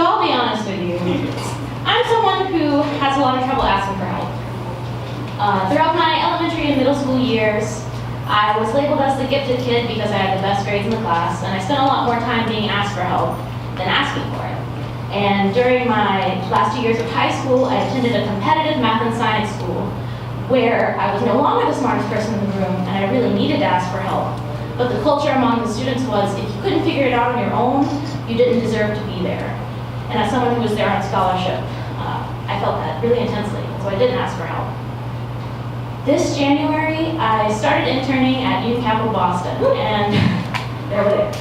I'll be honest with you. I'm someone who has a lot of trouble asking for help. Throughout my elementary and middle school years, I was labeled as the gifted kid because I had the best grades in the class, and I spent a lot more time being asked for help than asking for it. And during my last 2 years of high school, I attended a competitive math and science school where I was no longer the smartest person in the room, and I really needed to ask for help. But the culture among the students was, if you couldn't figure it out on your own, you didn't deserve to be there. And as someone who was there on scholarship, I felt that really intensely, so I didn't ask for help. This January, I started interning at Youth Capital Boston, and there we go.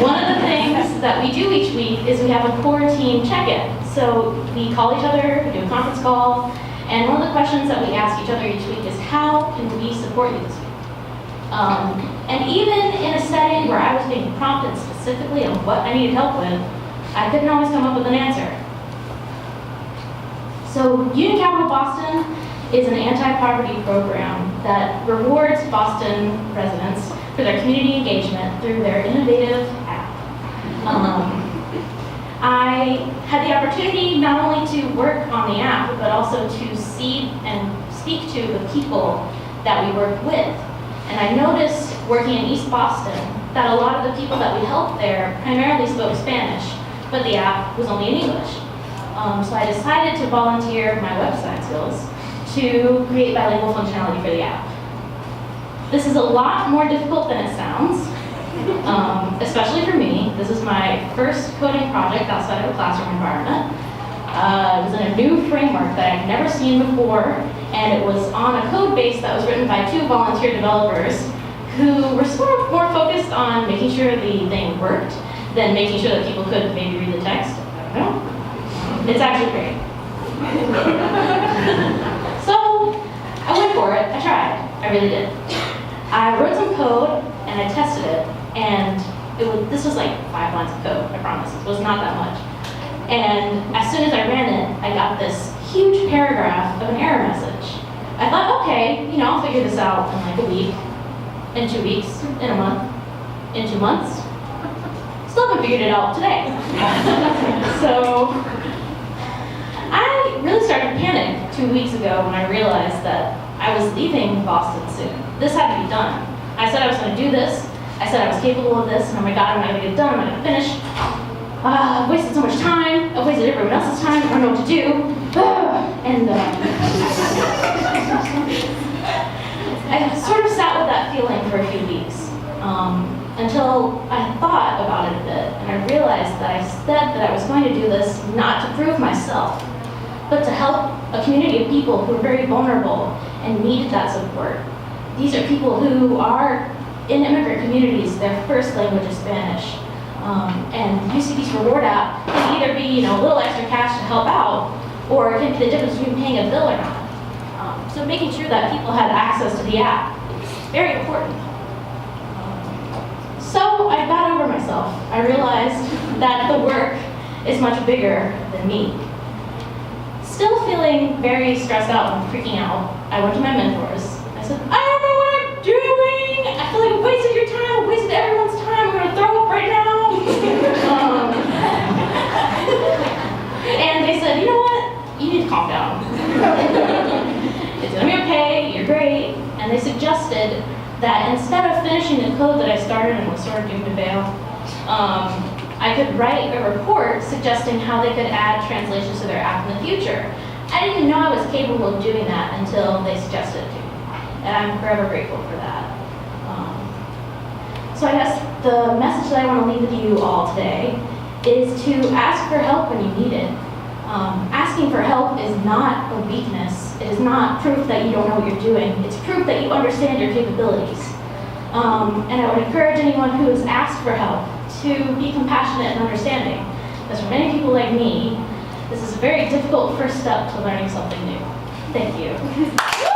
One of the things that we do each week is we have a core team check-in. So we call each other, we do a conference call, and one of the questions that we ask each other each week is, how can we support you this week? And even in a setting where I was being prompted specifically on what I needed help with, I couldn't always come up with an answer. So Youth Capital Boston is an anti-poverty program that rewards Boston residents for their community engagement through their innovative app. I had the opportunity not only to work on the app, but also to see and speak to the people that we work with. And I noticed, working in East Boston, that a lot of the people that we helped there primarily spoke Spanish, but the app was only in English. So I decided to volunteer my website skills to create bilingual functionality for the app. This is a lot more difficult than it sounds, especially for me. This is my first coding project outside of a classroom environment. It was in a new framework that I'd never seen before, and it was on a code base that was written by 2 volunteer developers who were sort of more focused on making sure the thing worked than making sure that people could maybe read the text. I don't know. It's actually great. So I went for it. I tried. I really did. I wrote some code and I tested it, and this was like 5 lines of code, I promise. It was not that much. And as soon as I ran it, I got this huge paragraph of an error message. I thought, okay, I'll figure this out in like a week, in 2 weeks, in a month, in 2 months. Still haven't figured it out today. So I really started to panic 2 weeks ago when I realized that I was leaving Boston soon. This had to be done. I said I was going to do this. I said I was capable of this, and oh my God, I'm not going to get it done. I'm not going to finish. I've wasted so much time. I've wasted everyone else's time. I don't know what to do. And I sort of sat with that feeling for a few weeks until I thought about it a bit, and I realized that I said that I was going to do this not to prove myself, but to help a community of people who are very vulnerable and needed that support. These are people who are in immigrant communities, their first language is Spanish. And UCB's reward app can either be a little extra cash to help out, or it can be the difference between paying a bill or not. So making sure that people had access to the app is very important. So I got over myself. I realized that the work is much bigger than me. Still feeling very stressed out and freaking out, I went to my mentors. I said, I don't know what I'm doing. I feel like I wasted your time. I wasted everyone's time. I'm going to throw up right now. And they said, you know what? You need to calm down. It's going to be okay. You're great. And they suggested that instead of finishing the code that I started and was sort of doomed to fail, I could write a report suggesting how they could add translations to their app in the future. I didn't even know I was capable of doing that until they suggested it to me. And I'm forever grateful for that. So I guess the message that I want to leave with you all today is to ask for help when you need it. Asking for help is not a weakness. It is not proof that you don't know what you're doing. It's proof that you understand your capabilities. And I would encourage anyone who has asked for help to be compassionate and understanding. Because for many people like me, this is a very difficult first step to learning something new. Thank you.